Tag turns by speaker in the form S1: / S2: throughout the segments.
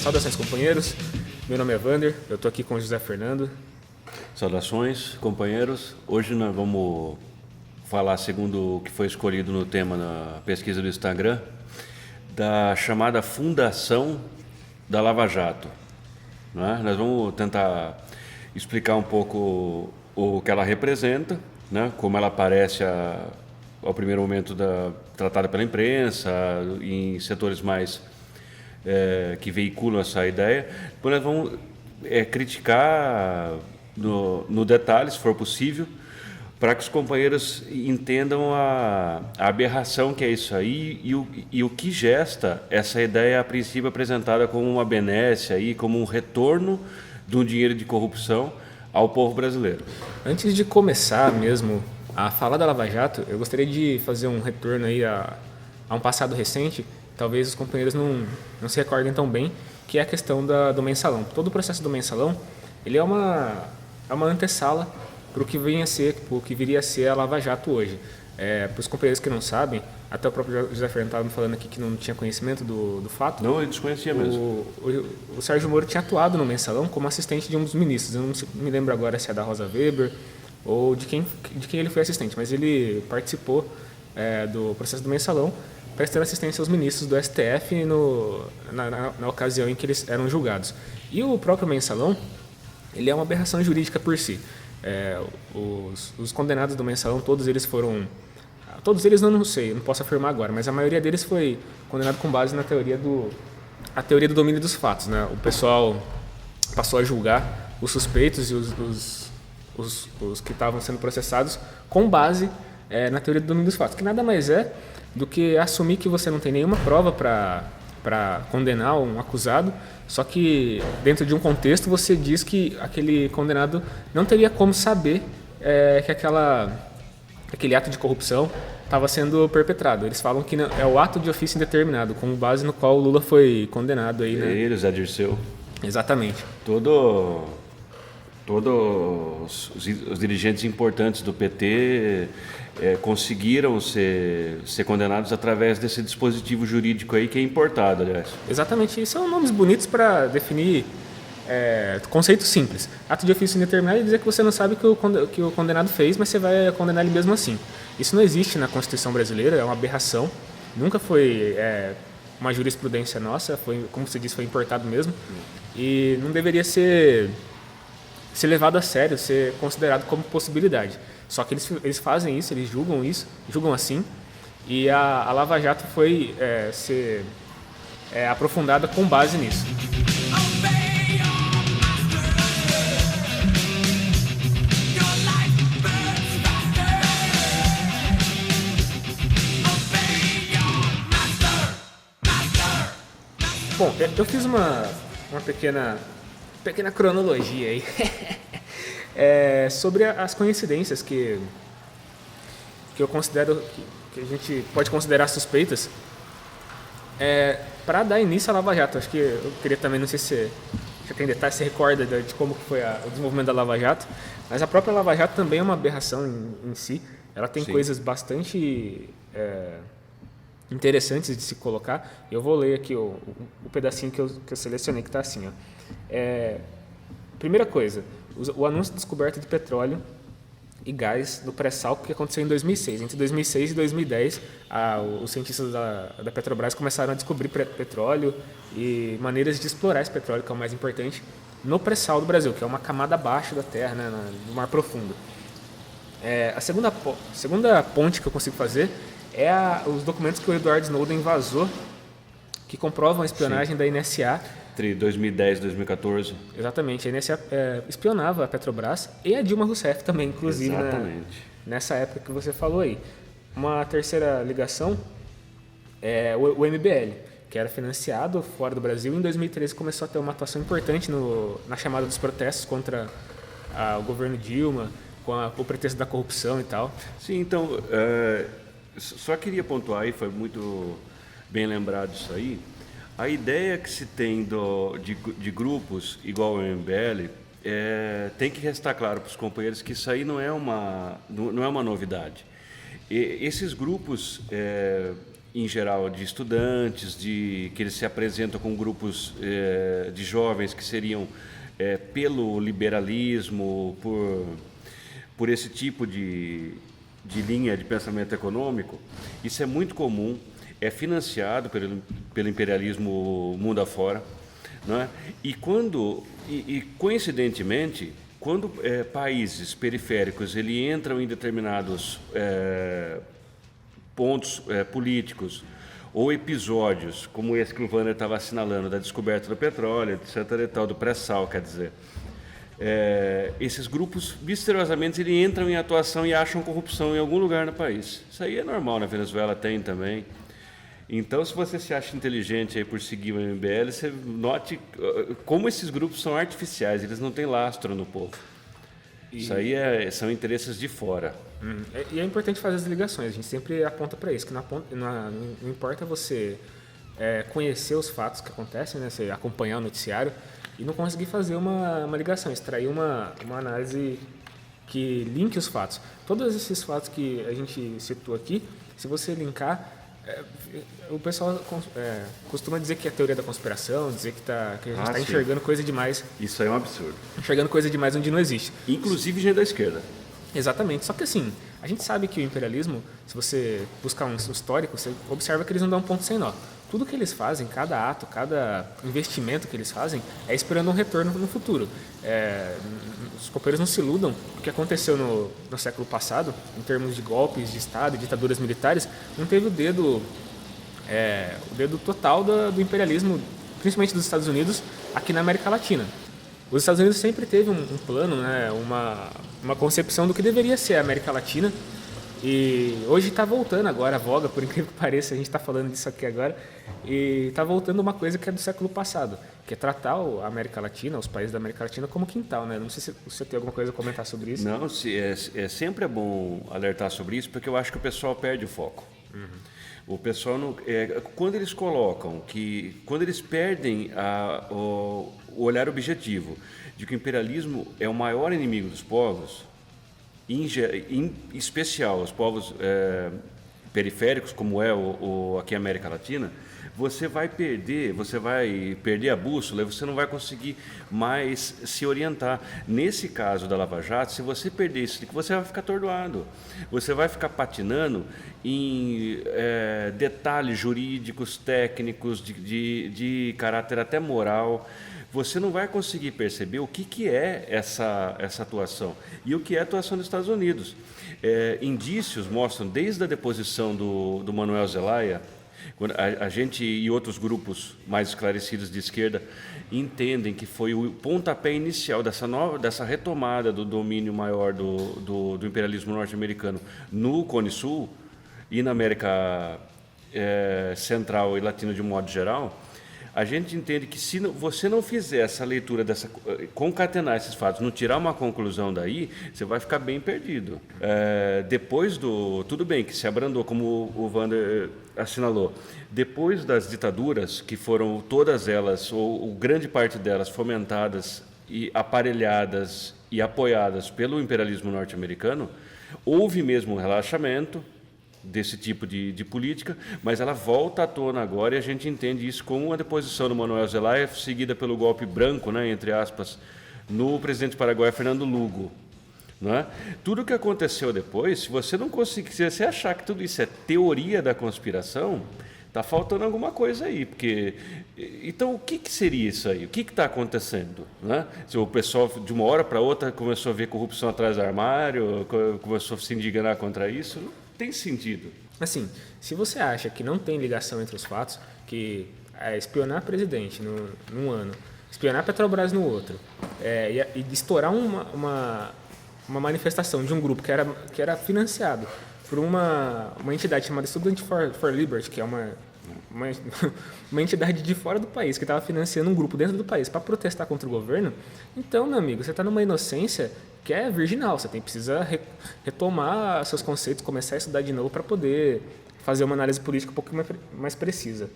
S1: Saudações, companheiros. Meu nome é Vander, eu estou aqui com o José Fernando.
S2: Saudações, companheiros. Hoje nós vamos falar, segundo o que foi escolhido no tema na pesquisa do Instagram, da chamada Fundação da Lava Jato. Né? Nós vamos tentar explicar um pouco o que ela representa, né? Como ela aparece ao primeiro momento tratada pela imprensa, em setores mais que veiculam essa ideia. Depois nós vamos criticar no detalhe, se for possível, para que os companheiros entendam a aberração que é isso aí e o que gesta essa ideia, a princípio apresentada como uma benesse, aí, como um retorno de um dinheiro de corrupção ao povo brasileiro.
S1: Antes de começar mesmo a falar da Lava Jato, eu gostaria de fazer um retorno aí a um passado recente, talvez os companheiros não se recordem tão bem, que é a questão do mensalão. Todo o processo do mensalão, ele é uma antessala para o que viria a ser a Lava Jato hoje. Para os companheiros que não sabem, até o próprio José Fernando estava me falando aqui que não tinha conhecimento do fato.
S2: Não, eu desconhecia mesmo.
S1: O Sérgio Moro tinha atuado no mensalão como assistente de um dos ministros. Eu não me lembro agora se é da Rosa Weber ou de quem ele foi assistente, mas ele participou do processo do mensalão, prestando assistência aos ministros do STF na ocasião em que eles eram julgados. E o próprio mensalão, ele é uma aberração jurídica por si. Os condenados do mensalão, todos eles não sei, não posso afirmar agora, mas a maioria deles foi condenado com base na teoria do domínio dos fatos, né? O pessoal passou a julgar os suspeitos e os que estavam sendo processados com base na teoria do domínio dos fatos, que nada mais é do que assumir que você não tem nenhuma prova para condenar um acusado, só que dentro de um contexto você diz que aquele condenado não teria como saber que aquele ato de corrupção estava sendo perpetrado. Eles falam que é o ato de ofício indeterminado, com base no qual o Lula foi condenado aí, né?
S2: Ele, Zé Dirceu.
S1: Exatamente.
S2: Todos os dirigentes importantes do PT conseguiram ser condenados através desse dispositivo jurídico aí que é importado, aliás.
S1: Exatamente. E são nomes bonitos para definir conceitos simples. Ato de ofício indeterminado é dizer que você não sabe o que o condenado fez, mas você vai condenar ele mesmo assim. Isso não existe na Constituição brasileira, é uma aberração. Nunca foi uma jurisprudência nossa, como você disse, foi importado mesmo. E não deveria ser levado a sério, ser considerado como possibilidade. Só que eles fazem isso, eles julgam assim, e a Lava Jato foi ser aprofundada com base nisso. Bom, eu fiz uma pequena cronologia aí sobre as coincidências que eu considero que a gente pode considerar suspeitas para dar início à Lava Jato. Acho que eu queria também, não sei se já tem detalhes, se recorda de como que foi o desenvolvimento da Lava Jato, mas a própria Lava Jato também é uma aberração em si. Ela tem
S2: Sim.
S1: coisas bastante interessantes de se colocar. Eu vou ler aqui o pedacinho que eu selecionei, que está assim, ó. Primeira coisa, o anúncio de descoberta de petróleo e gás no pré-sal que aconteceu em 2006. Entre 2006 e 2010, os cientistas da Petrobras começaram a descobrir petróleo e maneiras de explorar esse petróleo, que é o mais importante, no pré-sal do Brasil, que é uma camada abaixo da terra, né, no mar profundo. A segunda ponte que eu consigo fazer os documentos que o Edward Snowden vazou, que comprovam a espionagem da NSA.
S2: Entre 2010 e 2014.
S1: Exatamente, a NSA espionava a Petrobras e a Dilma Rousseff também, inclusive, nessa época que você falou aí. Uma terceira ligação é o MBL, que era financiado fora do Brasil. Em 2013 começou a ter uma atuação importante na chamada dos protestos contra o governo Dilma, com o pretexto da corrupção e tal.
S2: Sim, então, só queria pontuar aí, foi muito bem lembrado isso aí. A ideia que se tem de grupos igual ao MBL tem que restar claro para os companheiros que isso aí não é uma novidade. E esses grupos em geral, de estudantes, que eles se apresentam com grupos de jovens que seriam pelo liberalismo, por esse tipo de linha de pensamento econômico. Isso é muito comum, é financiado pelo imperialismo mundo afora, não é? E coincidentemente, quando países periféricos entram em determinados pontos políticos ou episódios, como esse que o Wander estava assinalando, da descoberta do petróleo, etc. e tal, do pré-sal, quer dizer, esses grupos, misteriosamente, eles entram em atuação e acham corrupção em algum lugar no país. Isso aí é normal, na Venezuela tem também. Então, se você se acha inteligente aí por seguir o MBL, você note como esses grupos são artificiais, eles não têm lastro no povo. Isso aí são interesses de fora.
S1: E é importante fazer as ligações, a gente sempre aponta para isso, que não importa você conhecer os fatos que acontecem, né, você acompanhar o noticiário e não conseguir fazer uma ligação, extrair uma análise que linke os fatos. Todos esses fatos que a gente citou aqui, se você linkar, o pessoal costuma dizer que é teoria da conspiração, dizer que a gente está enxergando coisa demais.
S2: Isso aí é um absurdo.
S1: Enxergando coisa demais onde não existe.
S2: Inclusive gente da esquerda.
S1: Exatamente. Só que assim, a gente sabe que o imperialismo, se você buscar um histórico, você observa que eles não dão ponto sem nó. Tudo que eles fazem, cada ato, cada investimento que eles fazem, esperando um retorno no futuro. Os companheiros não se iludam. O que aconteceu no século passado, em termos de golpes de Estado e ditaduras militares, não teve o dedo total do imperialismo, principalmente dos Estados Unidos, aqui na América Latina. Os Estados Unidos sempre teve um plano, né, uma concepção do que deveria ser a América Latina. E hoje está voltando agora a voga, por incrível que pareça, a gente está falando disso aqui agora, e está voltando uma coisa que é do século passado, que é tratar a América Latina, os países da América Latina, como quintal, né? Não sei se você tem alguma coisa a comentar sobre isso.
S2: Não, sempre é bom alertar sobre isso, porque eu acho que o pessoal perde o foco. O pessoal não, quando eles colocam quando eles perdem o olhar objetivo de que o imperialismo é o maior inimigo dos povos, em especial os povos periféricos, como aqui a América Latina, você vai perder a bússola e você não vai conseguir mais se orientar. Nesse caso da Lava Jato, se você perder isso, você vai ficar atordoado. Você vai ficar patinando em detalhes jurídicos, técnicos, de caráter até moral. Você não vai conseguir perceber o que é essa atuação e o que é a atuação dos Estados Unidos. Indícios mostram, desde a deposição do Manuel Zelaya, quando a gente e outros grupos mais esclarecidos de esquerda entendem que foi o pontapé inicial dessa retomada do domínio maior do imperialismo norte-americano no Cone Sul e na América Central e Latina de um modo geral. A gente entende que se você não fizer essa leitura, concatenar esses fatos, não tirar uma conclusão daí, você vai ficar bem perdido. Tudo bem que se abrandou, como o Wander assinalou, depois das ditaduras, que foram todas elas, ou grande parte delas, fomentadas e aparelhadas e apoiadas pelo imperialismo norte-americano, houve mesmo um relaxamento desse tipo de política, mas ela volta à tona agora e a gente entende isso como a deposição do Manuel Zelaya, seguida pelo golpe branco, né, entre aspas, no presidente paraguaio Fernando Lugo. Não é? Tudo o que aconteceu depois, se você não conseguir, se você achar que tudo isso é teoria da conspiração, está faltando alguma coisa aí, porque então o que seria isso aí? O que está acontecendo? Né? Se o pessoal de uma hora para outra começou a ver corrupção atrás do armário, começou a se indignar contra isso, não tem sentido.
S1: Assim, se você acha que não tem ligação entre os fatos, que espionar presidente num ano, espionar Petrobras no outro, e estourar uma manifestação de um grupo que era financiado por uma entidade chamada Student for Liberty, que é uma entidade de fora do país, que estava financiando um grupo dentro do país para protestar contra o governo. Então, meu amigo, você está numa inocência que é virginal. Você precisa retomar seus conceitos, começar a estudar de novo para poder fazer uma análise política um pouco mais precisa.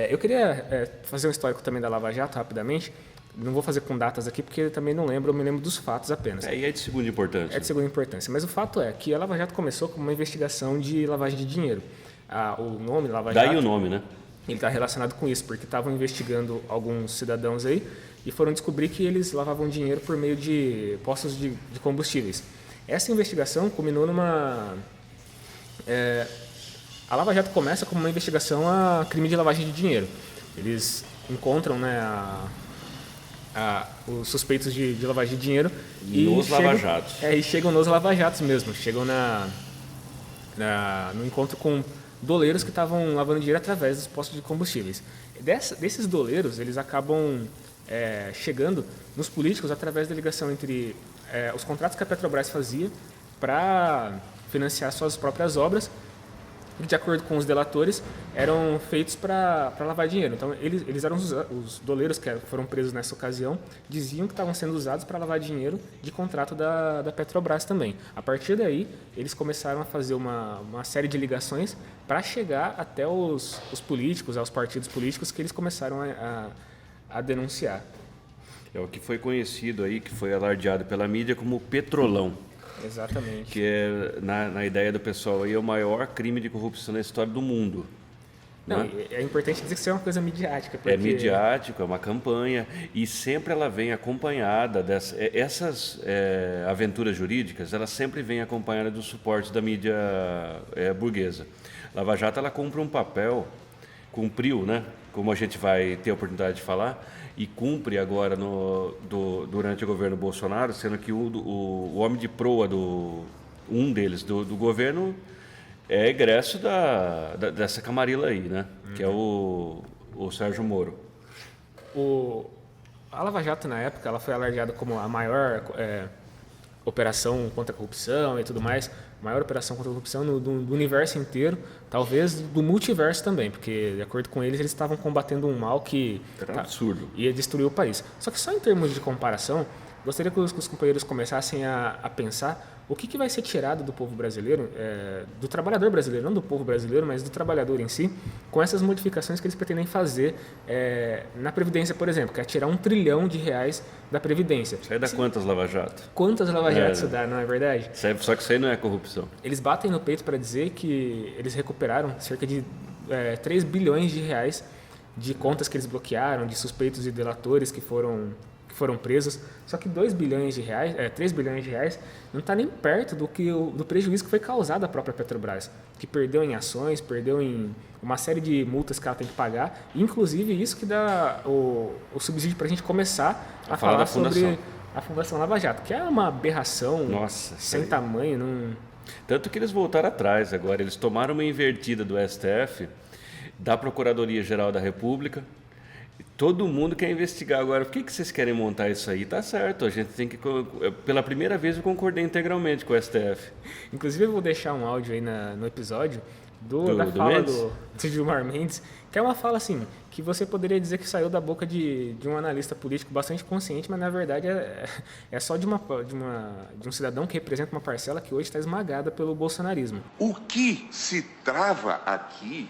S1: Eu queria fazer um histórico também da Lava Jato, rapidamente. Não vou fazer com datas aqui, porque também não lembro, eu me lembro dos fatos apenas.
S2: E é de segunda importância.
S1: É de segunda importância. Mas o fato é que a Lava Jato começou como uma investigação de lavagem de dinheiro. o nome Lava Jato.
S2: Daí o nome, né?
S1: Ele está relacionado com isso, porque estavam investigando alguns cidadãos aí e foram descobrir que eles lavavam dinheiro por meio de postos de combustíveis. Essa investigação culminou numa... a Lava Jato começa como uma investigação a crime de lavagem de dinheiro. Eles encontram, né, os suspeitos de lavagem de dinheiro
S2: nos lava-jatos.
S1: E chegam nos lava-jatos mesmo. Chegam no encontro com doleiros que estavam lavando dinheiro através dos postos de combustíveis. Desses doleiros, eles acabam chegando nos políticos através da ligação entre os contratos que a Petrobras fazia para financiar suas próprias obras, e, de acordo com os delatores, eram feitos para lavar dinheiro. Então, eles eram os doleiros que foram presos nessa ocasião, diziam que estavam sendo usados para lavar dinheiro de contrato da Petrobras também. A partir daí, eles começaram a fazer uma série de ligações para chegar até os políticos, aos partidos políticos, que eles começaram a denunciar.
S2: É o que foi conhecido aí, que foi alardeado pela mídia como Petrolão.
S1: Exatamente.
S2: Que é, na ideia do pessoal aí, é o maior crime de corrupção na história do mundo.
S1: Não,
S2: né?
S1: É importante dizer que isso é uma coisa midiática. Porque...
S2: É midiático, é uma campanha, e sempre ela vem acompanhada essas aventuras jurídicas, elas sempre vêm acompanhadas do suporte da mídia burguesa. Lava Jato, ela cumpre um papel, cumpriu, né? Como a gente vai ter a oportunidade de falar, e cumpre agora durante o governo Bolsonaro, sendo que o homem de proa um deles do governo é egresso dessa camarila aí, né? Que é o Sérgio Moro.
S1: A Lava Jato, na época, ela foi alardeada como a maior operação contra a corrupção e tudo mais, maior operação contra a corrupção do universo inteiro, talvez do multiverso também, porque, de acordo com eles estavam combatendo um mal que
S2: Era absurdo.
S1: Ia destruir o país. Só que só em termos de comparação, gostaria que os companheiros começassem a pensar o que vai ser tirado do povo brasileiro, do trabalhador brasileiro, não do povo brasileiro, mas do trabalhador em si, com essas modificações que eles pretendem fazer na Previdência, por exemplo, que é tirar R$1 trilhão da Previdência.
S2: Isso aí dá quantas Lava-Jato?
S1: Quantas Lava-Jato isso dá, não é verdade?
S2: Só que isso aí não é corrupção.
S1: Eles batem no peito para dizer que eles recuperaram cerca de R$3 bilhões de contas que eles bloquearam, de suspeitos e delatores que foram presos. Só que R$3 bilhões não está nem perto do prejuízo que foi causado à própria Petrobras, que perdeu em ações, perdeu em uma série de multas que ela tem que pagar, inclusive isso que dá o subsídio para a gente começar a falar sobre a Fundação Lava Jato, que é uma aberração.
S2: Nossa,
S1: sem tamanho.
S2: Tanto que eles voltaram atrás agora, eles tomaram uma invertida do STF, da Procuradoria-Geral da República. Todo mundo quer investigar agora. Por que vocês querem montar isso aí? Tá certo, a gente tem que... Pela primeira vez eu concordei integralmente com o STF.
S1: Inclusive eu vou deixar um áudio aí no episódio da fala do Gilmar Mendes, que é uma fala assim, que você poderia dizer que saiu da boca de um analista político bastante consciente, mas na verdade é só de um cidadão que representa uma parcela que hoje está esmagada pelo bolsonarismo.
S3: O que se trava aqui,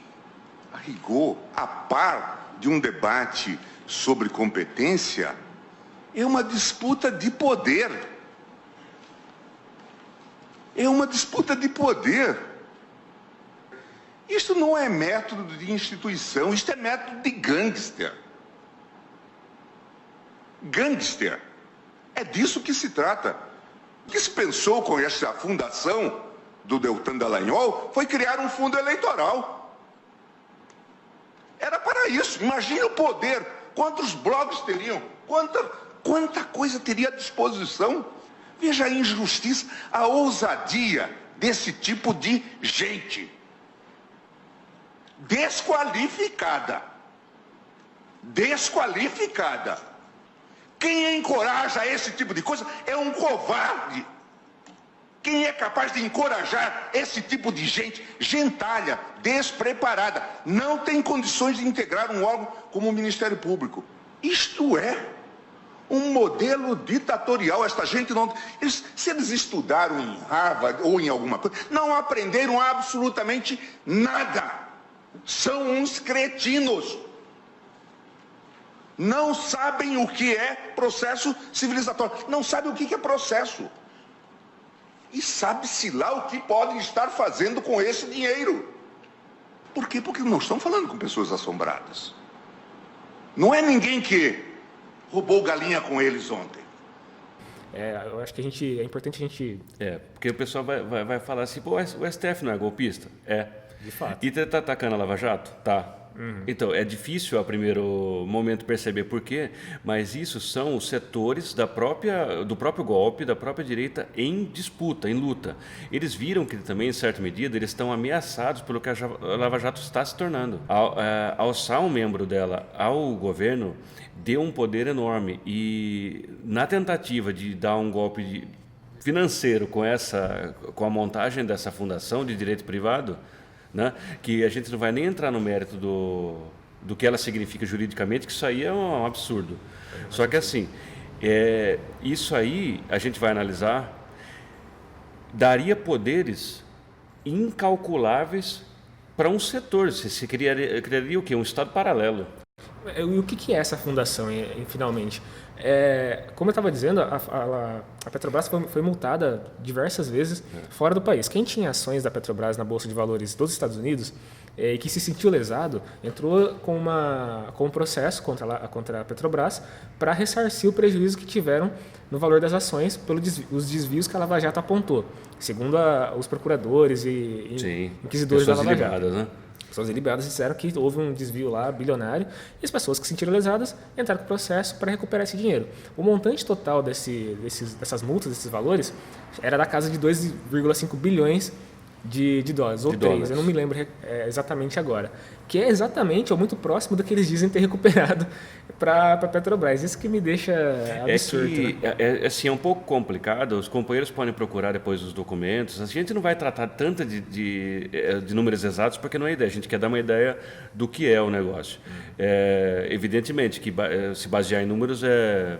S3: a rigor, a par de um debate sobre competência, é uma disputa de poder. É uma disputa de poder. Isto não é método de instituição, isto é método de gangster. Gangster. É disso que se trata. O que se pensou com essa fundação do Deltan Dallagnol foi criar um fundo eleitoral. Era para isso. Imagine o poder. Quantos blogs teriam? Quanta coisa teria à disposição? Veja a injustiça, a ousadia desse tipo de gente. Desqualificada. Desqualificada. Quem encoraja esse tipo de coisa é um covarde. Quem é capaz de encorajar esse tipo de gente, gentalha, despreparada, não tem condições de integrar um órgão como o Ministério Público? Isto é um modelo ditatorial. Esta gente não... se eles estudaram em Harvard ou em alguma coisa, não aprenderam absolutamente nada. São uns cretinos. Não sabem o que é processo civilizatório. Não sabem o que é processo. E sabe-se lá o que podem estar fazendo com esse dinheiro. Por quê? Porque nós estamos falando com pessoas assombradas. Não é ninguém que roubou galinha com eles ontem.
S1: Eu acho que é importante a gente...
S2: Porque o pessoal vai falar assim, pô, o STF não é golpista?
S1: De fato.
S2: E tá atacando a Lava Jato? Tá. Então, é difícil a primeiro momento perceber por quê, mas isso são os setores do próprio golpe, da própria direita em disputa, em luta. Eles viram que também, em certa medida, eles estão ameaçados pelo que a Lava Jato está se tornando. Alçar um membro dela ao governo deu um poder enorme e, na tentativa de dar um golpe financeiro com a montagem dessa fundação de direito privado, né, que a gente não vai nem entrar no mérito do que ela significa juridicamente, que isso aí é um absurdo. Só que assim, isso aí a gente vai analisar, daria poderes incalculáveis para um setor. Você criaria o quê? Um Estado paralelo.
S1: E o que é essa fundação, finalmente? Como eu estava dizendo, a Petrobras foi multada diversas vezes fora do país. Quem tinha ações da Petrobras na Bolsa de Valores dos Estados Unidos e que se sentiu lesado, entrou com um processo contra a Petrobras para ressarcir o prejuízo que tiveram no valor das ações pelos desvios que a Lava Jato apontou, segundo os procuradores e inquisidores da Lava Jato.
S2: Né?
S1: Pessoas iliberadas disseram que houve um desvio lá bilionário e as pessoas que se sentiram lesadas entraram com o processo para recuperar esse dinheiro. O montante total dessas multas, desses valores, era da casa de 2,5 bilhões de dólares, ou 3, eu não me lembro exatamente agora, que é exatamente ou muito próximo do que eles dizem ter recuperado para a Petrobras. Isso que me deixa absurdo.
S2: Assim, é um pouco complicado, os companheiros podem procurar depois os documentos, a gente não vai tratar tanto de números exatos porque não é ideia, a gente quer dar uma ideia do que é o negócio. Evidentemente que se basear em números é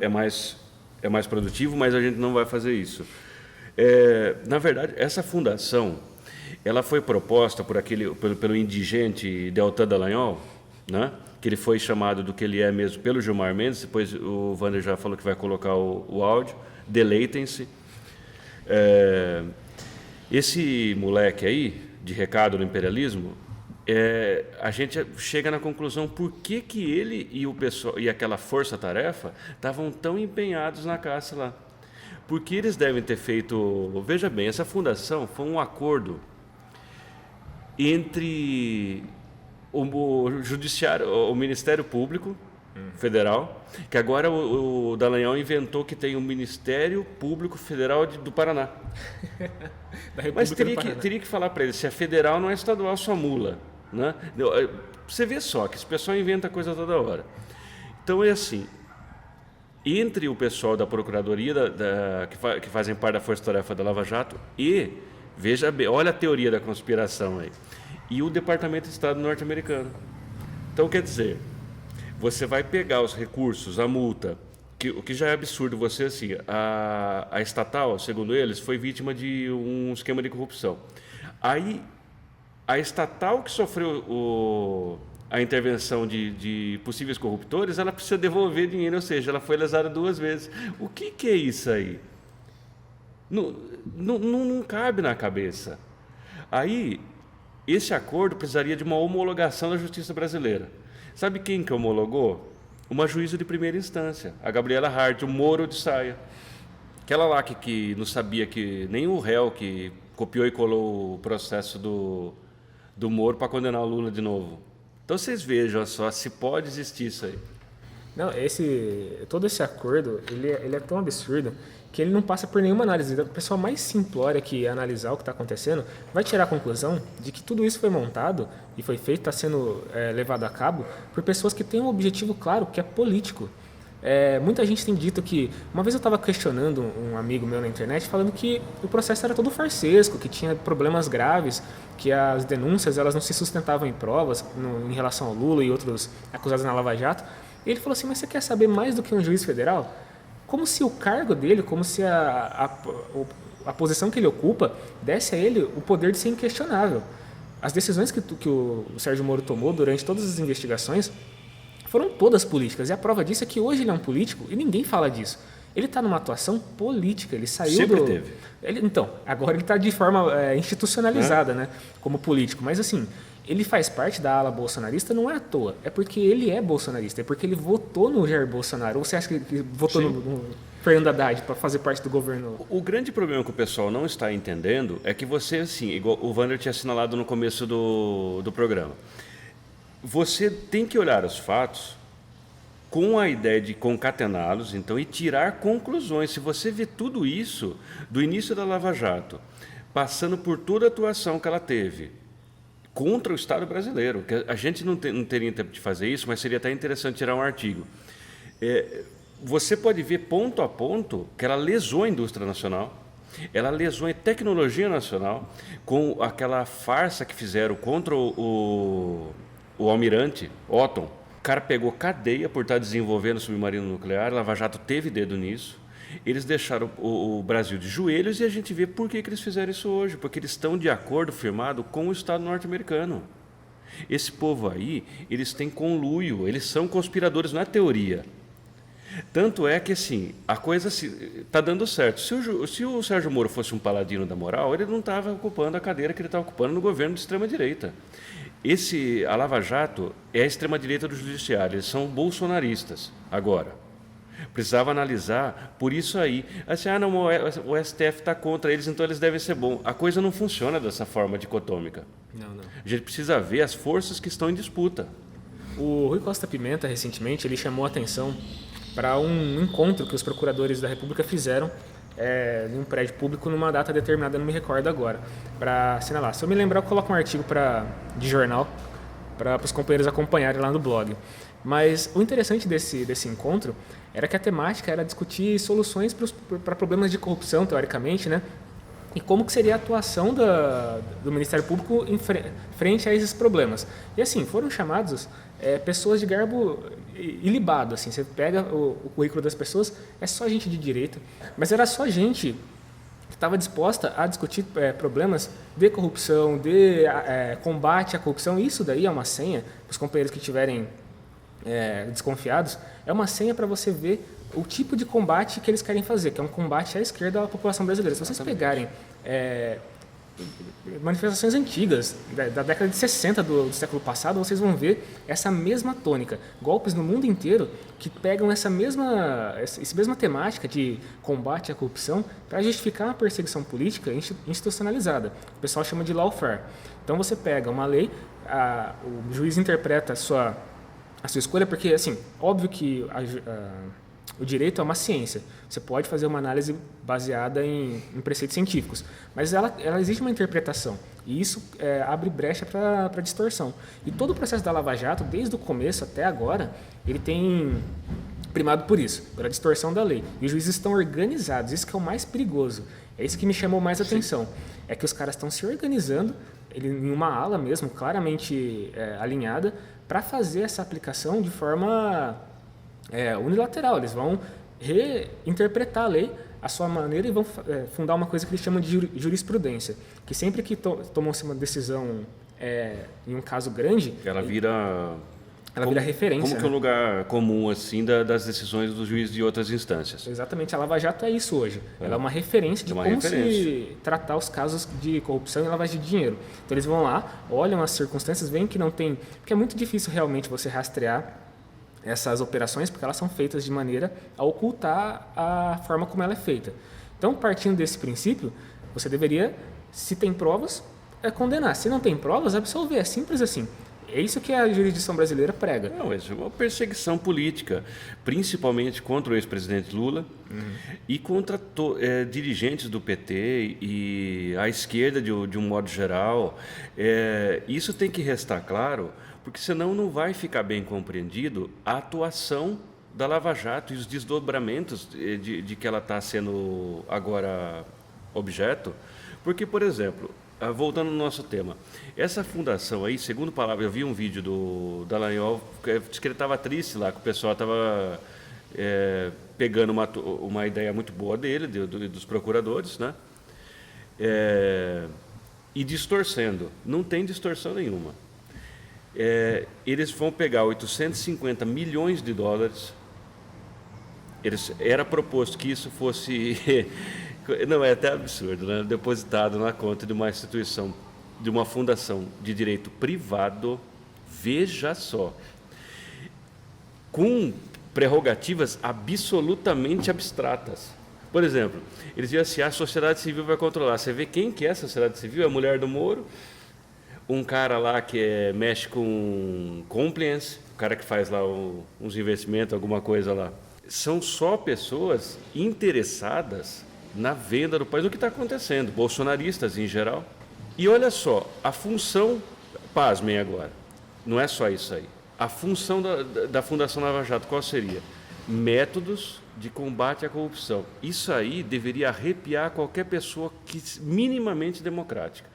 S2: mais produtivo, mas a gente não vai fazer isso. Na verdade, essa fundação, ela foi proposta pelo indigente Deltan Dallagnol, né? Que ele foi chamado do que ele é mesmo pelo Gilmar Mendes, depois o Wander já falou que vai colocar o áudio, deleitem-se. Esse moleque aí, de recado no imperialismo, a gente chega na conclusão por que ele e o pessoal e aquela força-tarefa estavam tão empenhados na caça lá. Porque eles devem ter feito... Veja bem, essa fundação foi um acordo entre o Judiciário, o Ministério Público Federal, que agora o Dallagnol inventou que tem o Ministério Público Federal do Paraná. Mas teria que falar para eles, se é federal não é estadual, só mula. Né? Você vê só que esse pessoal inventa coisa toda hora. Então é assim... Entre o pessoal da Procuradoria, que fazem parte da Força-Tarefa da Lava Jato, e, veja bem, olha a teoria da conspiração aí, e o Departamento de Estado norte-americano. Então, quer dizer, você vai pegar os recursos, a multa, o que já é absurdo você, assim, a estatal, segundo eles, foi vítima de um esquema de corrupção. Aí, a estatal que sofreu a intervenção de possíveis corruptores, ela precisa devolver dinheiro, ou seja, ela foi lesada 2 vezes. O que é isso aí? Não cabe na cabeça. Aí, esse acordo precisaria de uma homologação da justiça brasileira. Sabe quem que homologou? Uma juíza de primeira instância, a Gabriela Hart, o Moro de saia. Aquela lá que não sabia que nem o réu que copiou e colou o processo do Moro para condenar o Lula de novo. Então vocês vejam só se pode existir isso aí.
S1: Não, todo esse acordo, ele é tão absurdo que ele não passa por nenhuma análise. A pessoa mais simplória que analisar o que está acontecendo vai tirar a conclusão de que tudo isso foi montado e foi feito, está sendo levado a cabo por pessoas que têm um objetivo claro, que é político. Muita gente tem dito que... Uma vez eu estava questionando um amigo meu na internet falando que o processo era todo farsesco, que tinha problemas graves, que as denúncias elas não se sustentavam em provas em relação ao Lula e outros acusados na Lava Jato. E ele falou assim, mas você quer saber mais do que um juiz federal? Como se o cargo dele, como se a posição que ele ocupa desse a ele o poder de ser inquestionável. As decisões que o Sérgio Moro tomou durante todas as investigações foram todas políticas. E a prova disso é que hoje ele é um político e ninguém fala disso. Ele está numa atuação política, ele saiu
S2: Sempre teve.
S1: Então, agora ele está de forma institucionalizada, né, como político. Mas assim, ele faz parte da ala bolsonarista não é à toa. É porque ele é bolsonarista, é porque ele votou no Jair Bolsonaro. Ou você acha que ele votou no Fernando Haddad para fazer parte do governo?
S2: O grande problema que o pessoal não está entendendo é que você, assim, igual o Wander tinha assinalado no começo do programa, você tem que olhar os fatos com a ideia de concatená-los, então, e tirar conclusões. Se você vê tudo isso, do início da Lava Jato, passando por toda a atuação que ela teve contra o Estado brasileiro, que a gente não teria tempo de fazer isso, mas seria até interessante tirar um artigo. Você pode ver ponto a ponto que ela lesou a indústria nacional, ela lesou a tecnologia nacional, com aquela farsa que fizeram contra o almirante Otton. O cara pegou cadeia por estar desenvolvendo submarino nuclear, a Lava Jato teve dedo nisso. Eles deixaram o Brasil de joelhos e a gente vê por que eles fizeram isso hoje. Porque eles estão de acordo firmado com o Estado norte-americano. Esse povo aí, eles têm conluio, eles são conspiradores, não é teoria. Tanto é que, assim, a coisa está dando certo. Se o Sérgio Moro fosse um paladino da moral, ele não estava ocupando a cadeira que ele está ocupando no governo de extrema-direita. A Lava Jato é a extrema-direita do judiciário, eles são bolsonaristas agora. Precisava analisar por isso aí. Assim, não, o STF está contra eles, então eles devem ser bons. A coisa não funciona dessa forma dicotômica.
S1: Não.
S2: A gente precisa ver as forças que estão em disputa.
S1: O Rui Costa Pimenta, recentemente, ele chamou a atenção para um encontro que os procuradores da República fizeram em um prédio público numa data determinada, não me recordo agora, para assinalar. Se eu me lembrar, eu coloco um artigo de jornal para os companheiros acompanharem lá no blog. Mas o interessante desse encontro era que a temática era discutir soluções para problemas de corrupção, teoricamente, né? E como que seria a atuação do Ministério Público frente a esses problemas. E assim, foram chamados pessoas de garbo ilibado. Assim, você pega o currículo das pessoas, é só gente de direita, mas era só gente que estava disposta a discutir problemas de corrupção, de combate à corrupção. Isso daí é uma senha, para os companheiros que estiverem desconfiados, é uma senha para você ver o tipo de combate que eles querem fazer, que é um combate à esquerda da população brasileira. Se vocês pegarem manifestações antigas, da década de 60 do século passado, vocês vão ver essa mesma tônica. Golpes no mundo inteiro que pegam essa mesma temática de combate à corrupção para justificar uma perseguição política institucionalizada. O pessoal chama de lawfare. Então você pega uma lei, o juiz interpreta a sua escolha, porque, assim, óbvio que o direito é uma ciência. Você pode fazer uma análise baseada em preceitos científicos, mas ela exige uma interpretação, e isso abre brecha para distorção. E todo o processo da Lava Jato, desde o começo até agora, ele tem primado por isso, pela distorção da lei. E os juízes estão organizados, isso que é o mais perigoso. É isso que me chamou mais atenção. É que os caras estão se organizando, em uma ala mesmo, claramente alinhada, para fazer essa aplicação de forma unilateral. Eles vão reinterpretar a lei à sua maneira e vão fundar uma coisa que eles chamam de jurisprudência, que sempre que tomam-se uma decisão em um caso grande,
S2: ela vira
S1: referência.
S2: Como que é um lugar comum assim das decisões dos juízes de outras instâncias.
S1: Exatamente, a Lava Jato é isso hoje. Ela é uma referência de como se tratar os casos de corrupção e lavagem de dinheiro. Então eles vão lá, olham as circunstâncias, veem que não tem... Porque é muito difícil realmente você rastrear essas operações, porque elas são feitas de maneira a ocultar a forma como ela é feita. Então, partindo desse princípio, você deveria, se tem provas, condenar. Se não tem provas, absolver. É simples assim. É isso que a jurisdição brasileira prega.
S2: Não, isso é uma perseguição política, principalmente contra o ex-presidente Lula e contra dirigentes do PT e a esquerda de um modo geral. Isso tem que restar claro, porque senão não vai ficar bem compreendido a atuação da Lava Jato e os desdobramentos de que ela está sendo agora objeto. Porque, por exemplo, voltando no nosso tema, essa fundação aí, segundo palavra, eu vi um vídeo do Dallagnol, disse que ele estava triste lá, que o pessoal estava pegando uma ideia muito boa dele, dos procuradores, né? E distorcendo. Não tem distorção nenhuma. Eles vão pegar 850 milhões de dólares Era proposto que isso fosse, não é até absurdo, né? Depositado na conta de uma instituição, de uma fundação de direito privado, veja só, com prerrogativas absolutamente abstratas. Por exemplo, eles diziam assim, a sociedade civil vai controlar. Você vê quem que é a sociedade civil? É a mulher do Moro, um cara lá que mexe com compliance, o cara que faz lá uns investimentos, alguma coisa lá. São só pessoas interessadas na venda do país, no que está acontecendo, bolsonaristas em geral. E olha só, a função, pasmem agora, não é só isso aí. A função da Fundação Lava Jato qual seria? Métodos de combate à corrupção. Isso aí deveria arrepiar qualquer pessoa que minimamente democrática.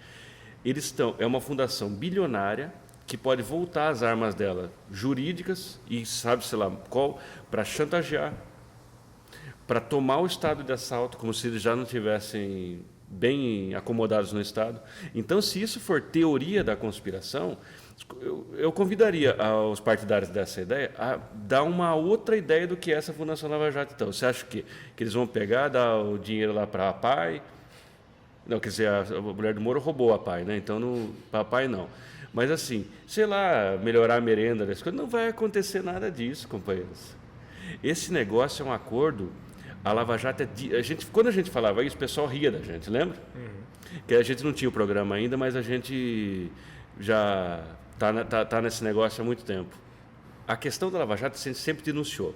S2: É uma fundação bilionária que pode voltar às armas dela jurídicas e sabe-se lá qual, para chantagear, para tomar o estado de assalto, como se eles já não tivessem bem acomodados no estado. Então, se isso for teoria da conspiração, eu convidaria os partidários dessa ideia a dar uma outra ideia do que é essa Fundação Lava Jato. Então, você acha que eles vão pegar, dar o dinheiro lá para a PAI? Não, quer dizer, a mulher do Moro roubou a PAI, né? Então, para a PAI não. Mas assim, sei lá, melhorar a merenda das coisas, não vai acontecer nada disso, companheiros. Esse negócio é um acordo, a Lava Jato quando a gente falava isso, o pessoal ria da gente, lembra? Que a gente não tinha o programa ainda, mas a gente já tá nesse negócio há muito tempo. A questão da Lava Jato a gente sempre denunciou.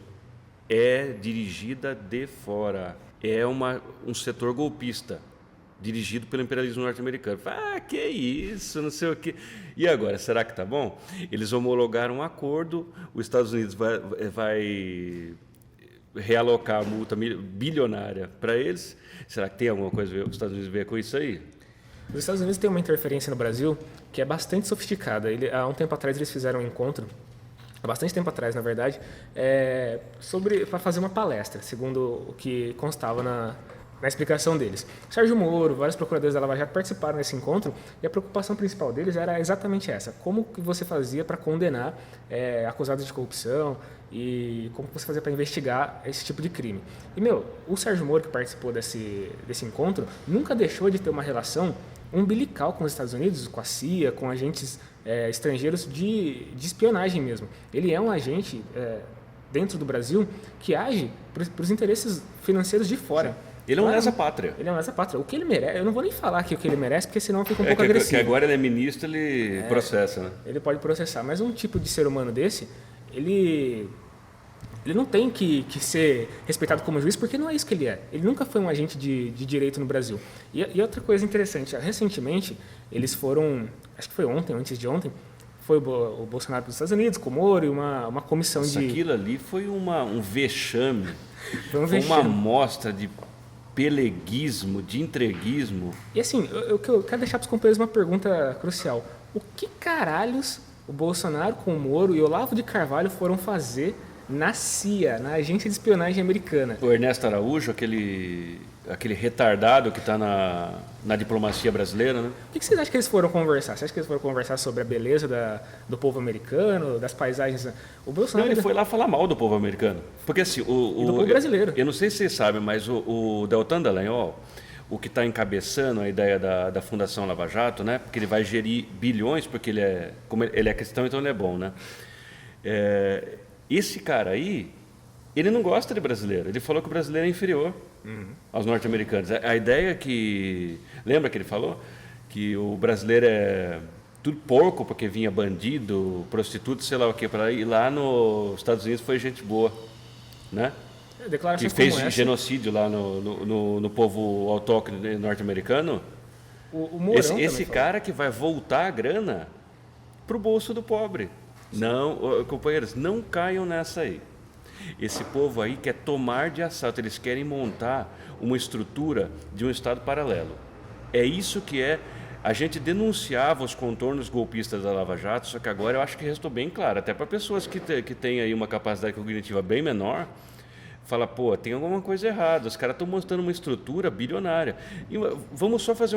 S2: É dirigida de fora. É um setor golpista, dirigido pelo imperialismo norte-americano. Que isso, não sei o quê. E agora, será que está bom? Eles homologaram um acordo, os Estados Unidos vai realocar a multa bilionária para eles. Será que tem alguma coisa a ver, os Estados Unidos ver com isso aí?
S1: Os Estados Unidos têm uma interferência no Brasil que é bastante sofisticada. Há um tempo atrás eles fizeram um encontro, há bastante tempo atrás, na verdade, para fazer uma palestra, segundo o que constava na explicação deles. Sérgio Moro, vários procuradores da Lava Jato participaram desse encontro e a preocupação principal deles era exatamente essa. Como que você fazia para condenar acusados de corrupção e como você fazia para investigar esse tipo de crime. E, o Sérgio Moro, que participou desse encontro, nunca deixou de ter uma relação umbilical com os Estados Unidos, com a CIA, com agentes estrangeiros de espionagem mesmo. Ele é um agente dentro do Brasil que age para os interesses financeiros de fora.
S2: Ele é um lesa-pátria.
S1: Ele é um lesa-pátria. O que ele merece, eu não vou nem falar aqui o que ele merece, porque senão fica um pouco agressivo.
S2: Que agora ele é ministro, ele processa, né?
S1: Ele pode processar, mas um tipo de ser humano desse, ele não tem que ser respeitado como juiz, porque não é isso que ele é. Ele nunca foi um agente de direito no Brasil. E outra coisa interessante, recentemente, eles foram, acho que foi ontem, antes de ontem, foi o Bolsonaro para os Estados Unidos, com o Moro, e uma comissão
S2: Aquilo ali foi um vexame.
S1: Foi
S2: uma amostra de peleguismo, de entreguismo.
S1: E assim, eu quero deixar para os companheiros uma pergunta crucial. O que caralhos o Bolsonaro com o Moro e o Olavo de Carvalho foram fazer na CIA, na Agência de Espionagem Americana?
S2: O Ernesto Araújo, aquele retardado que está na diplomacia brasileira, né?
S1: O que vocês acham que eles foram conversar? Você acha que eles foram conversar sobre a beleza do povo americano, das paisagens? O Bolsonaro...
S2: Ele foi lá falar mal do povo americano. Porque assim...
S1: E do povo brasileiro.
S2: Eu não sei se vocês sabem, mas o Deltan Dallagnol, o que está encabeçando a ideia da Fundação Lava Jato, né? Porque ele vai gerir bilhões, porque como ele é cristão, então ele é bom, né? Esse cara aí, ele não gosta de brasileiro. Ele falou que o brasileiro é inferior aos norte-americanos. A ideia que... Lembra que ele falou? Que o brasileiro é tudo porco, porque vinha bandido, prostituto, sei lá o que, para ir lá nos Estados Unidos foi gente boa, né? Que fez genocídio lá no povo autóctone norte-americano.
S1: O Mourão
S2: esse cara que vai voltar a grana para o bolso do pobre. Não, companheiros, não caiam nessa aí. Esse povo aí quer tomar de assalto, eles querem montar uma estrutura de um Estado paralelo. É isso que é. A gente denunciava os contornos golpistas da Lava Jato, só que agora eu acho que restou bem claro, até para pessoas que têm aí uma capacidade cognitiva bem menor, fala, tem alguma coisa errada, os caras estão mostrando uma estrutura bilionária. E vamos só fazer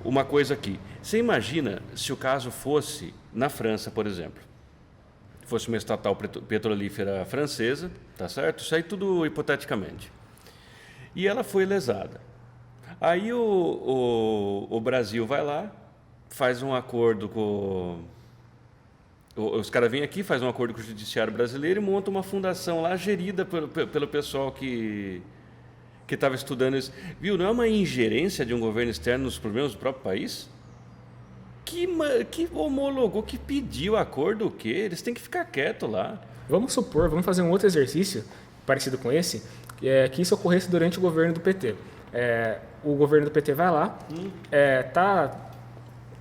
S2: uma coisa aqui. Você imagina se o caso fosse na França, por exemplo. fosse uma estatal petrolífera francesa, tá certo? Isso aí tudo hipoteticamente. E ela foi lesada. Aí o Brasil vai lá, faz um acordo com... Os caras vêm aqui, fazem um acordo com o Judiciário Brasileiro e montam uma fundação lá gerida pelo pessoal que estava estudando isso. Viu? Não é uma ingerência de um governo externo nos problemas do próprio país? Que homologou, que pediu acordo o quê? Eles têm que ficar quietos lá.
S1: Vamos fazer um outro exercício parecido com esse, que isso ocorresse durante o governo do PT. O governo do PT vai lá,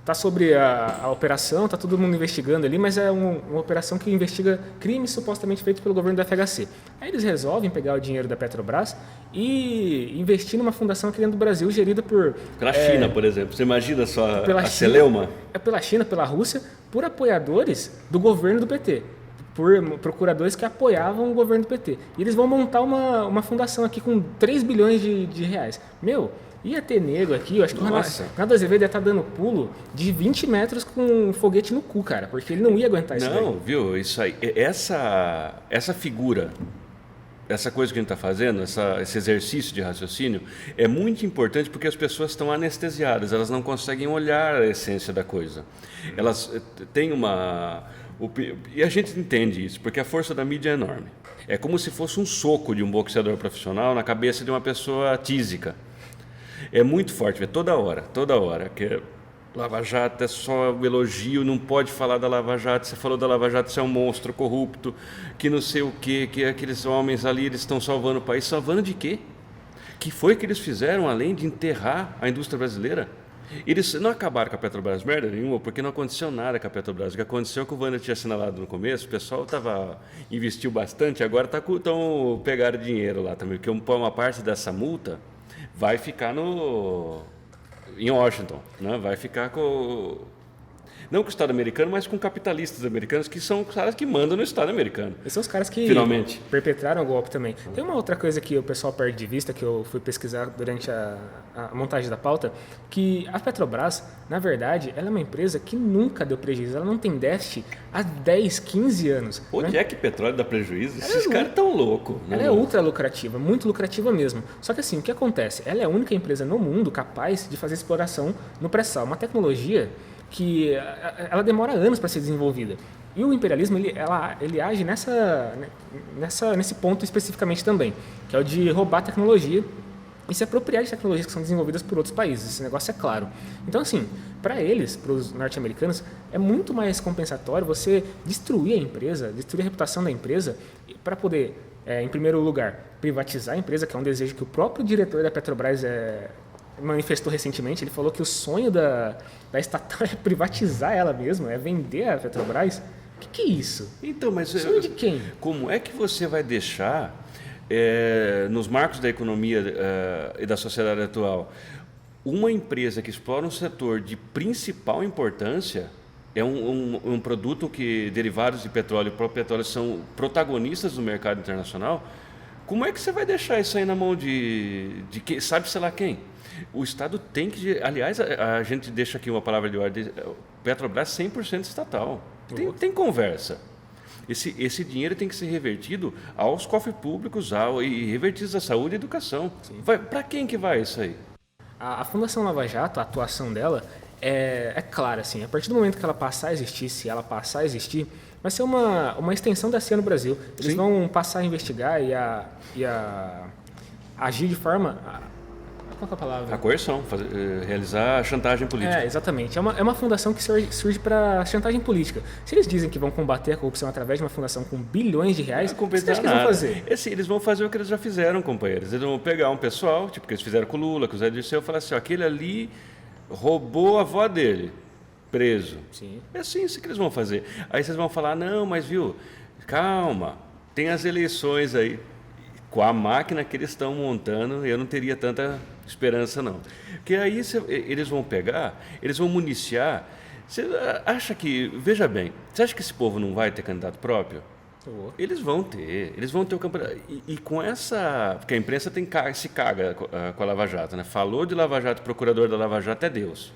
S1: tá sobre a operação, tá todo mundo investigando ali, mas é uma operação que investiga crimes supostamente feitos pelo governo do FHC. Aí eles resolvem pegar o dinheiro da Petrobras e investir numa fundação aqui dentro do Brasil, gerida
S2: pela China, por exemplo. Você imagina só
S1: pela
S2: a
S1: China,
S2: celeuma?
S1: Pela China, pela Rússia, por apoiadores do governo do PT. Por procuradores que apoiavam o governo do PT. E eles vão montar uma fundação aqui com 3 bilhões de reais. Ia ter nego aqui, eu acho que o Renato Azevedo ia estar dando pulo de 20 metros com um foguete no cu, cara, porque ele não ia aguentar isso.
S2: Não, viu? Isso aí, essa figura, essa coisa que a gente está fazendo, esse exercício de raciocínio, é muito importante porque as pessoas estão anestesiadas, elas não conseguem olhar a essência da coisa. Elas têm e a gente entende isso, porque a força da mídia é enorme. É como se fosse um soco de um boxeador profissional na cabeça de uma pessoa tísica. É muito forte, vê, toda hora, que Lava Jato é só elogio, não pode falar da Lava Jato, você falou da Lava Jato, você é um monstro corrupto, que não sei o quê, que aqueles homens ali, eles estão salvando o país. Salvando de quê? Que foi que eles fizeram, além de enterrar a indústria brasileira? Eles não acabaram com a Petrobras merda nenhuma, porque não aconteceu nada com a Petrobras. O que aconteceu é que o Wander tinha assinalado no começo, o pessoal investiu bastante, agora pegaram dinheiro lá também, porque uma parte dessa multa vai ficar em Washington, né? Vai ficar não com o Estado americano, mas com capitalistas americanos, que são os caras que mandam no Estado americano.
S1: Esses são os caras que
S2: finalmente
S1: perpetraram o golpe também. Tem uma outra coisa que o pessoal perde de vista, que eu fui pesquisar durante a montagem da pauta, que a Petrobras, na verdade, ela é uma empresa que nunca deu prejuízo, ela não tem déficit há 10, 15 anos.
S2: Onde é que petróleo dá prejuízo? Esses caras estão loucos.
S1: Ela é ultra lucrativa, muito lucrativa mesmo. Só que assim, o que acontece? Ela é a única empresa no mundo capaz de fazer exploração no pré-sal, uma tecnologia que ela demora anos para ser desenvolvida. E o imperialismo ele age nesse ponto especificamente também, que é o de roubar tecnologia e se apropriar de tecnologias que são desenvolvidas por outros países. Esse negócio é claro. Então, assim, para eles, para os norte-americanos, é muito mais compensatório você destruir a empresa, destruir a reputação da empresa, para poder, em primeiro lugar, privatizar a empresa, que é um desejo que o próprio diretor da Petrobras manifestou recentemente. Ele falou que o sonho da estatal é privatizar ela mesma, é vender a Petrobras. O que é isso?
S2: Então, mas
S1: sonho de quem?
S2: Como é que você vai deixar, nos marcos da economia e da sociedade atual, uma empresa que explora um setor de principal importância, é um produto que derivados de petróleo e próprio petróleo são protagonistas do mercado internacional? Como é que você vai deixar isso aí na mão de quem, sabe-se lá quem? O Estado tem que... Aliás, a gente deixa aqui uma palavra de ordem. Petrobras 100% estatal. Tem conversa. Esse dinheiro tem que ser revertido aos cofres públicos e revertidos à saúde e educação. Para quem que vai isso aí?
S1: A Fundação Lava Jato, a atuação dela é clara. Assim, a partir do momento que ela passar a existir, se ela passar a existir, vai ser uma extensão da CIA no Brasil. Eles vão passar a investigar e a agir de forma... Qual é a palavra?
S2: A coerção, realizar a chantagem política.
S1: Exatamente. É uma fundação que surge para chantagem política. Se eles dizem que vão combater a corrupção através de uma fundação com bilhões de reais, o que eles vão fazer?
S2: Eles vão fazer o que eles já fizeram, companheiros. Eles vão pegar um pessoal, tipo que eles fizeram com o Lula, com o Zé Dirceu, e falar assim, aquele ali roubou a avó dele, preso.
S1: Sim.
S2: É assim isso que eles vão fazer. Aí vocês vão falar, não, mas viu, calma, tem as eleições aí. Com a máquina que eles estão montando, eu não teria tanta esperança, não. Porque aí eles vão pegar, eles vão municiar. Você acha que... Veja bem, você acha que esse povo não vai ter candidato próprio? Eles vão ter o campeonato. E com essa... Porque a imprensa se caga com a Lava Jato, né? Falou de Lava Jato, procurador da Lava Jato é Deus.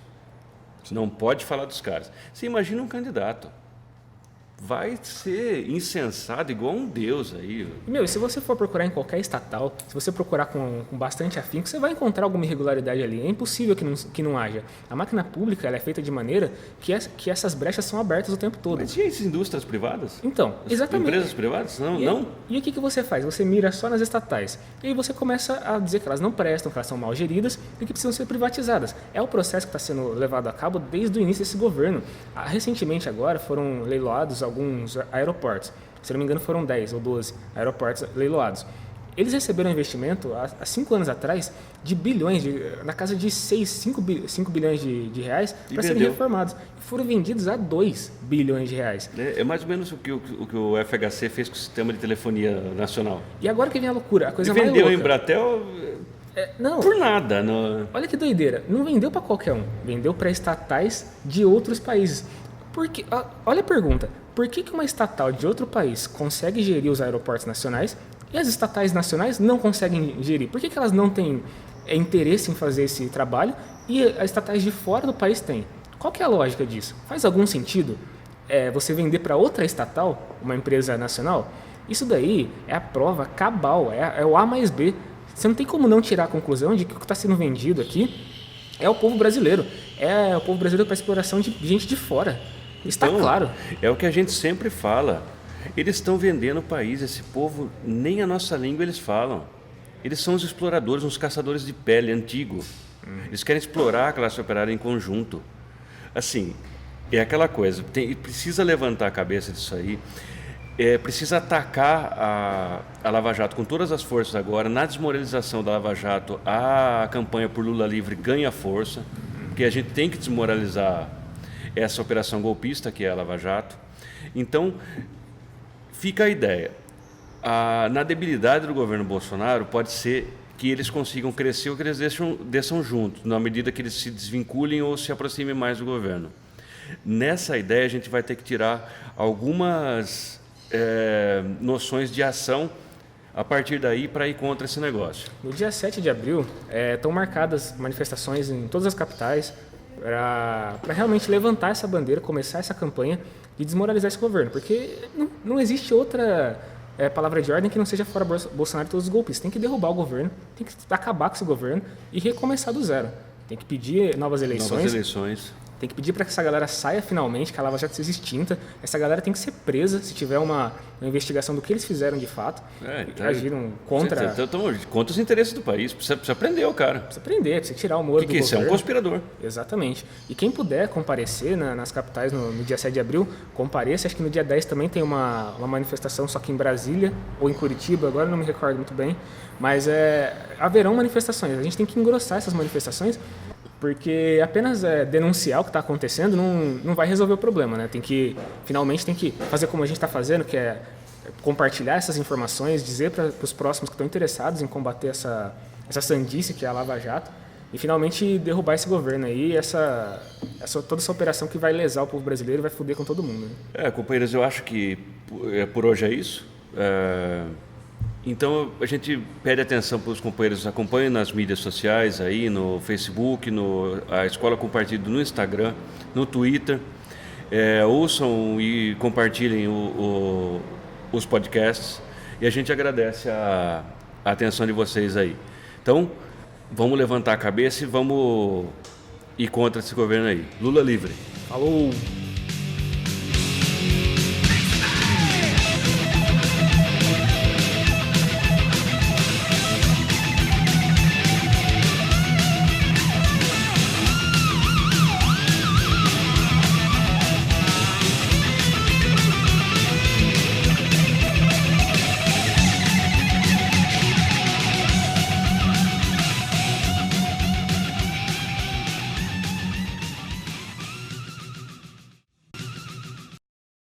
S2: Não pode falar dos caras. Você imagina um candidato. vai ser incensado igual um deus aí.
S1: E se você for procurar em qualquer estatal, se você procurar com bastante afinco, você vai encontrar alguma irregularidade ali. É impossível que não haja. A máquina pública ela é feita de maneira que essas brechas são abertas o tempo todo.
S2: Mas e as indústrias privadas?
S1: Então, exatamente.
S2: Empresas privadas? Não.
S1: E o que você faz? Você mira só nas estatais. E aí você começa a dizer que elas não prestam, que elas são mal geridas e que precisam ser privatizadas. É o processo que está sendo levado a cabo desde o início desse governo. Recentemente agora foram leiloados alguns aeroportos. Se não me engano foram 10 ou 12 aeroportos leiloados. Eles receberam um investimento há 5 anos atrás de bilhões, na casa de 5 bilhões de reais para serem reformados. E foram vendidos a 2 bilhões de reais.
S2: É mais ou menos o que o FHC fez com o sistema de telefonia nacional.
S1: E agora que vem a loucura, a coisa
S2: E
S1: mais louca.
S2: vendeu a Embratel
S1: não,
S2: por nada.
S1: Olha que doideira. Não vendeu para qualquer um. Vendeu para estatais de outros países. Porque, olha a pergunta. Por que uma estatal de outro país consegue gerir os aeroportos nacionais e as estatais nacionais não conseguem gerir? Por que elas não têm interesse em fazer esse trabalho e as estatais de fora do país têm? Qual que é a lógica disso? Faz algum sentido você vender para outra estatal, uma empresa nacional? Isso daí é a prova cabal, é o A mais B. Você não tem como não tirar a conclusão de que o que está sendo vendido aqui é o povo brasileiro. É o povo brasileiro para exploração de gente de fora. Está
S2: Então,
S1: claro.
S2: É o que a gente sempre fala. Eles estão vendendo o país. Esse povo, nem a nossa língua eles falam. Eles são os exploradores, uns caçadores de pele antigo. Eles querem explorar a classe operária em conjunto. Assim, é aquela coisa. Precisa levantar a cabeça disso aí. Precisa atacar a Lava Jato com todas as forças agora. Na desmoralização da Lava Jato, a campanha por Lula livre ganha força. Porque a gente tem que desmoralizar essa operação golpista que é a Lava Jato. Então, fica a ideia. Na debilidade do governo Bolsonaro, pode ser que eles consigam crescer ou que eles desçam juntos, na medida que eles se desvinculem ou se aproximem mais do governo. Nessa ideia, a gente vai ter que tirar algumas noções de ação a partir daí para ir contra esse negócio.
S1: No dia 7 de abril, estão marcadas manifestações em todas as capitais para realmente levantar essa bandeira, começar essa campanha de desmoralizar esse governo, porque não existe outra palavra de ordem que não seja fora Bolsonaro e todos os golpistas. Tem que derrubar o governo, tem que acabar com esse governo e recomeçar do zero. Tem que pedir novas eleições. Tem que pedir para que essa galera saia finalmente, que a Lava Jato seja extinta. Essa galera tem que ser presa se tiver uma investigação do que eles fizeram de fato. Agiram contra...
S2: Contra os interesses do país. Precisa prender o cara.
S1: Precisa prender, precisa tirar o Moro do governo.
S2: Isso é um conspirador.
S1: Exatamente. E quem puder comparecer nas capitais no dia 7 de abril, compareça. Acho que no dia 10 também tem uma manifestação, só que em Brasília ou em Curitiba, agora não me recordo muito bem. Mas haverão manifestações. A gente tem que engrossar essas manifestações, porque apenas denunciar o que está acontecendo não vai resolver o problema, né? Finalmente tem que fazer como a gente está fazendo, que é compartilhar essas informações, dizer para os próximos que estão interessados em combater essa sandice que é a Lava Jato e finalmente derrubar esse governo aí, toda essa operação que vai lesar o povo brasileiro e vai foder com todo mundo. Né?
S2: Companheiros, eu acho que por hoje é isso. Então, a gente pede atenção para os companheiros, acompanhem nas mídias sociais, aí no Facebook, a Escola com Partido no Instagram, no Twitter, ouçam e compartilhem os podcasts e a gente agradece a atenção de vocês aí. Então, vamos levantar a cabeça e vamos ir contra esse governo aí. Lula livre.
S1: Falou!